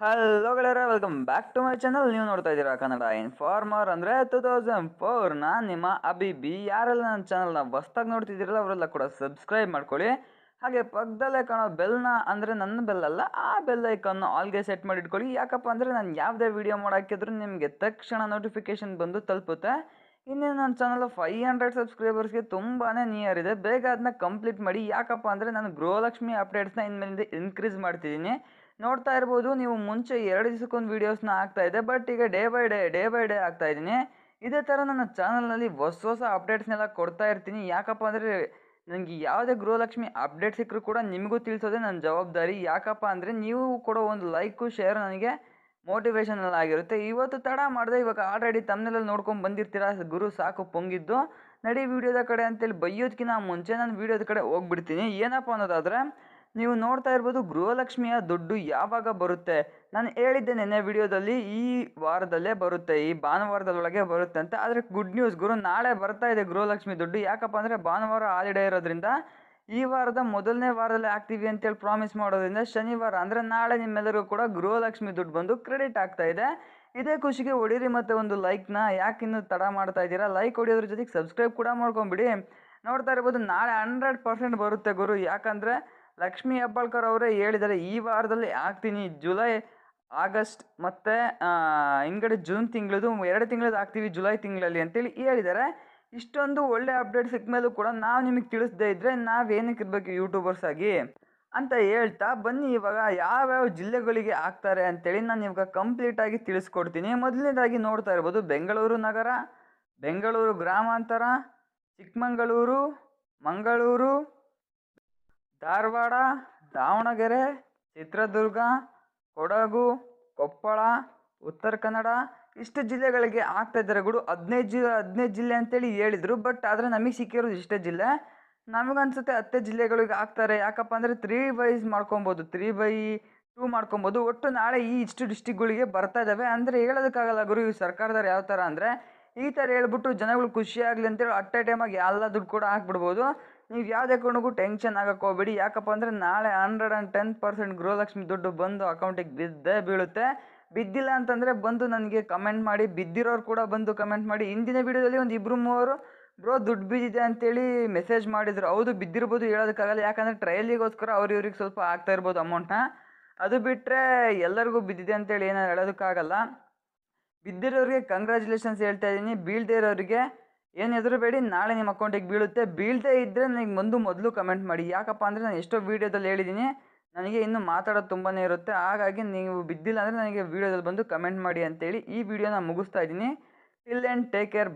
Hello ಗೆಳೆಯರೆ, welcome back to my channel. ನೀವು ನೋಡ್ತಾ ಇದ್ದೀರಾ ಕನ್ನಡ ಇನ್ಫಾರ್ಮರ್ ಅಂದರೆ 2004. ನಾನು ನಿಮ್ಮ ಅಬಿಬಿ. ಯಾರೆಲ್ಲ ನನ್ನ ಚಾನಲ್ನ ಹೊಸ್ದಾಗಿ ನೋಡ್ತಿದ್ದೀರಲ್ಲ ಅವರೆಲ್ಲ ಕೂಡ ಸಬ್ಸ್ಕ್ರೈಬ್ ಮಾಡ್ಕೊಳ್ಳಿ. ಹಾಗೆ ಪಕ್ಕದಲ್ಲೇ ಕಾಣೋ ಬೆಲ್ನ, ಅಂದರೆ ನನ್ನ ಬೆಲ್ ಅಲ್ಲ, ಆ ಬೆಲ್ ಐಕನ್ನು ಆಲ್ಗೆ ಸೆಟ್ ಮಾಡಿ ಇಟ್ಕೊಳ್ಳಿ. ಯಾಕಪ್ಪ ಅಂದರೆ ನಾನು ಯಾವುದೇ ವೀಡಿಯೋ ಮಾಡೋಕ್ಕಿದ್ರೂ ನಿಮಗೆ ತಕ್ಷಣ ನೋಟಿಫಿಕೇಶನ್ ಬಂದು ತಲುಪುತ್ತೆ. ಇನ್ನೇನು ನನ್ನ ಚಾನಲ್ 500 ಸಬ್ಸ್ಕ್ರೈಬರ್ಸ್ಗೆ ತುಂಬಾ ನಿಯರ್ ಇದೆ. ಬೇಗ ಅದನ್ನ ಕಂಪ್ಲೀಟ್ ಮಾಡಿ. ಯಾಕಪ್ಪ ಅಂದರೆ ನಾನು ಗೃಹಲಕ್ಷ್ಮಿ ಅಪ್ಡೇಟ್ಸ್ನ ಇನ್ಮೇಲಿಂದ ಇನ್ಕ್ರೀಸ್ ಮಾಡ್ತಿದ್ದೀನಿ. ನೋಡ್ತಾ ಇರ್ಬೋದು ನೀವು, ಮುಂಚೆ 2 ದಿವಸಕ್ಕೊಂದು ವೀಡಿಯೋಸ್ನ ಆಗ್ತಾ ಇದೆ, ಬಟ್ ಈಗ ಡೇ ಬೈ ಡೇ ಆಗ್ತಾ ಇದ್ದೀನಿ. ಇದೇ ಥರ ನನ್ನ ಚಾನಲ್ನಲ್ಲಿ ಹೊಸ ಅಪ್ಡೇಟ್ಸ್ನೆಲ್ಲ ಕೊಡ್ತಾ ಇರ್ತೀನಿ. ಯಾಕಪ್ಪ ಅಂದರೆ ನನಗೆ ಯಾವುದೇ ಗೃಹಲಕ್ಷ್ಮಿ ಅಪ್ಡೇಟ್ ಸಿಕ್ಕರೂ ಕೂಡ ನಿಮಗೂ ತಿಳಿಸೋದೇ ನನ್ನ ಜವಾಬ್ದಾರಿ. ಯಾಕಪ್ಪ ಅಂದರೆ ನೀವು ಕೊಡೋ ಒಂದು ಲೈಕು ಶೇರ್ ನನಗೆ ಮೋಟಿವೇಶನಲ್ ಆಗಿರುತ್ತೆ. ಇವತ್ತು ತಡ ಮಾಡಿದೆ, ಇವಾಗ ಆಲ್ರೆಡಿ ತಮ್ಮನೆಲ್ಲ ನೋಡ್ಕೊಂಡು ಬಂದಿರ್ತೀರಾ, ಗುರು ಸಾಕು ಪೊಂಗಿದ್ದು, ನಡಿ ವೀಡಿಯೋದ ಕಡೆ ಅಂತೇಳಿ ಬೈಯೋದಕ್ಕಿಂತ ಮುಂಚೆ ನಾನು ವೀಡಿಯೋದ ಕಡೆ ಹೋಗ್ಬಿಡ್ತೀನಿ. ಏನಪ್ಪ ಅನ್ನೋದಾದರೆ, ನೀವು ನೋಡ್ತಾ ಇರ್ಬೋದು ಗೃಹಲಕ್ಷ್ಮಿಯ ದುಡ್ಡು ಯಾವಾಗ ಬರುತ್ತೆ. ನಾನು ಹೇಳಿದ್ದೆ ನೆನ್ನೆ ವಿಡಿಯೋದಲ್ಲಿ, ಈ ವಾರದಲ್ಲೇ ಬರುತ್ತೆ, ಈ ಭಾನುವಾರದೊಳಗೆ ಬರುತ್ತೆ ಅಂತ. ಆದರೆ ಗುಡ್ ನ್ಯೂಸ್ ಗುರು, ನಾಳೆ ಬರ್ತಾ ಇದೆ ಗೃಹಲಕ್ಷ್ಮಿ ದುಡ್ಡು. ಯಾಕಪ್ಪ ಅಂದರೆ ಭಾನುವಾರ ಹಾಲಿಡೇ ಇರೋದ್ರಿಂದ ಈ ವಾರದ ಮೊದಲನೇ ವಾರದಲ್ಲೇ ಆಗ್ತೀವಿ ಅಂತೇಳಿ ಪ್ರಾಮಿಸ್ ಮಾಡೋದ್ರಿಂದ ಶನಿವಾರ ಅಂದರೆ ನಾಳೆ ನಿಮ್ಮೆಲ್ಲರಿಗೂ ಕೂಡ ಗೃಹಲಕ್ಷ್ಮಿ ದುಡ್ಡು ಬಂದು ಕ್ರೆಡಿಟ್ ಆಗ್ತಾ ಇದೆ. ಇದೇ ಖುಷಿಗೆ ಹೊಡೀರಿ ಮತ್ತು ಒಂದು ಲೈಕ್ನ. ಯಾಕಿನ್ನೂ ತಡ ಮಾಡ್ತಾ ಇದ್ದೀರಾ? ಲೈಕ್ ಹೊಡಿಯೋದ್ರ ಜೊತೆಗೆ ಸಬ್ಸ್ಕ್ರೈಬ್ ಕೂಡ ಮಾಡ್ಕೊಂಬಿಡಿ. ನೋಡ್ತಾ ಇರ್ಬೋದು ನಾಳೆ 100% ಬರುತ್ತೆ ಗುರು. ಯಾಕಂದರೆ ಲಕ್ಷ್ಮೀ ಹೆಬ್ಬಾಳ್ಕರ್ ಅವರೇ ಹೇಳಿದ್ದಾರೆ, ಈ ವಾರದಲ್ಲಿ ಆಗ್ತೀನಿ. ಜುಲೈ, ಆಗಸ್ಟ್ ಮತ್ತು ಹಿಂಗಡೆ ಜೂನ್ ತಿಂಗಳದು 2 ತಿಂಗಳದ್ದು ಆಗ್ತೀವಿ ಜುಲೈ ತಿಂಗಳಲ್ಲಿ ಅಂತೇಳಿ ಹೇಳಿದ್ದಾರೆ. ಇಷ್ಟೊಂದು ಒಳ್ಳೆ ಅಪ್ಡೇಟ್ ಸಿಕ್ಕ ಮೇಲೂ ಕೂಡ ನಾವು ನಿಮಗೆ ತಿಳಿಸದೇ ಇದ್ದರೆ ನಾವೇನಕ್ಕೆ ಇರಬೇಕು ಯೂಟ್ಯೂಬರ್ಸ್ ಆಗಿ ಅಂತ ಹೇಳ್ತಾ, ಬನ್ನಿ ಇವಾಗ ಯಾವ್ಯಾವ ಜಿಲ್ಲೆಗಳಿಗೆ ಆಗ್ತಾರೆ ಅಂತೇಳಿ ನಾನು ಇವಾಗ ಕಂಪ್ಲೀಟಾಗಿ ತಿಳಿಸ್ಕೊಡ್ತೀನಿ. ಮೊದಲನೇದಾಗಿ ನೋಡ್ತಾ ಇರ್ಬೋದು ಬೆಂಗಳೂರು ನಗರ, ಬೆಂಗಳೂರು ಗ್ರಾಮಾಂತರ, ಚಿಕ್ಕಮಗಳೂರು, ಮಂಗಳೂರು, ಧಾರವಾಡ, ದಾವಣಗೆರೆ, ಚಿತ್ರದುರ್ಗ, ಕೊಡಗು, ಕೊಪ್ಪಳ, ಉತ್ತರ ಕನ್ನಡ, ಇಷ್ಟು ಜಿಲ್ಲೆಗಳಿಗೆ ಆಗ್ತಾ ಇದ್ದಾರೆ ಗುರು. 15 ಜಿಲ್ಲೆ ಅಂತೇಳಿ ಹೇಳಿದರು, ಬಟ್ ಆದರೆ ನಮಗೆ ಸಿಕ್ಕಿರೋದು ಇಷ್ಟೇ ಜಿಲ್ಲೆ. ನಮಗನ್ಸುತ್ತೆ 10 ಜಿಲ್ಲೆಗಳಿಗೆ ಆಗ್ತಾರೆ. ಯಾಕಪ್ಪ ಅಂದರೆ 3 ವೈಸ್ ಮಾಡ್ಕೊಬೋದು, 3/2 ಮಾಡ್ಕೊಬೋದು. ಒಟ್ಟು ನಾಳೆ ಈ ಇಷ್ಟು ಡಿಸ್ಟಿಕ್ಗಳಿಗೆ ಬರ್ತಾ ಇದ್ದಾವೆ. ಅಂದರೆ ಹೇಳೋದಕ್ಕಾಗಲ್ಲ ಗುರು, ಈ ಸರ್ಕಾರದವ್ರು ಯಾವ ಥರ ಅಂದರೆ ಈ ಥರ ಹೇಳ್ಬಿಟ್ಟು ಜನಗಳು ಖುಷಿ ಆಗಲಿ ಅಂತೇಳಿ ಅಟ್ ಎ ಟೈಮಾಗಿ ಎಲ್ಲ ದುಡ್ಡು ಕೂಡ ಹಾಕ್ಬಿಡ್ಬೋದು. ನೀವು ಯಾವುದೇ ಕಾರಣಕ್ಕೂ ಟೆನ್ಷನ್ ಆಗಕ್ಕೆ ಹೋಗ್ಬೇಡಿ. ಯಾಕಪ್ಪ ಅಂದರೆ ನಾಳೆ 110% ಗೃಹಲಕ್ಷ್ಮಿ ದುಡ್ಡು ಬಂದು ಅಕೌಂಟಿಗೆ ಬಿದ್ದೇ ಬೀಳುತ್ತೆ. ಬಿದ್ದಿಲ್ಲ ಅಂತಂದರೆ ಬಂದು ನನಗೆ ಕಮೆಂಟ್ ಮಾಡಿ, ಬಿದ್ದಿರೋರು ಕೂಡ ಬಂದು ಕಮೆಂಟ್ ಮಾಡಿ. ಹಿಂದಿನ ವೀಡಿಯೋದಲ್ಲಿ ಒಂದು 2-3 ಬ್ರೋ ದುಡ್ಡು ಬಿದ್ದಿದೆ ಅಂತೇಳಿ ಮೆಸೇಜ್ ಮಾಡಿದರು. ಹೌದು ಬಿದ್ದಿರ್ಬೋದು, ಹೇಳೋದಕ್ಕಾಗಲ್ಲ. ಯಾಕಂದರೆ ಟ್ರಯಲಿಗೋಸ್ಕರ ಇವ್ರಿಗೆ ಸ್ವಲ್ಪ ಆಗ್ತಾ ಇರ್ಬೋದು ಅಮೌಂಟ್ನ. ಅದು ಬಿಟ್ಟರೆ ಎಲ್ಲರಿಗೂ ಬಿದ್ದಿದೆ ಅಂತೇಳಿ ಏನೋ ಹೇಳೋದಕ್ಕಾಗಲ್ಲ. ಬಿದ್ದಿರೋರಿಗೆ ಕಂಗ್ರ್ಯಾಚುಲೇಷನ್ಸ್ ಹೇಳ್ತಾ ಇದ್ದೀನಿ. ಬೀಳದೇ ಇರೋರಿಗೆ ಏನು ಹೆದರಬೇಡಿ, ನಾಳೆ ನಿಮ್ಮ ಅಕೌಂಟಿಗೆ ಬೀಳುತ್ತೆ. ಬೀಳದೇ ಇದ್ದರೆ ನನಗೆ ಮೊದಲು ಕಮೆಂಟ್ ಮಾಡಿ. ಯಾಕಪ್ಪ ಅಂದರೆ ನಾನು ಎಷ್ಟೋ ವೀಡಿಯೋದಲ್ಲಿ ಹೇಳಿದ್ದೀನಿ, ನನಗೆ ಇನ್ನೂ ಮಾತಾಡೋದು ತುಂಬಾ ಇರುತ್ತೆ. ಹಾಗಾಗಿ ನೀವು ಬಿದ್ದಿಲ್ಲ ಅಂದರೆ ನನಗೆ ವೀಡಿಯೋದಲ್ಲಿ ಬಂದು ಕಮೆಂಟ್ ಮಾಡಿ ಅಂತೇಳಿ ಈ ವಿಡಿಯೋನ ಮುಗಿಸ್ತಾ ಇದ್ದೀನಿ. Till and take care.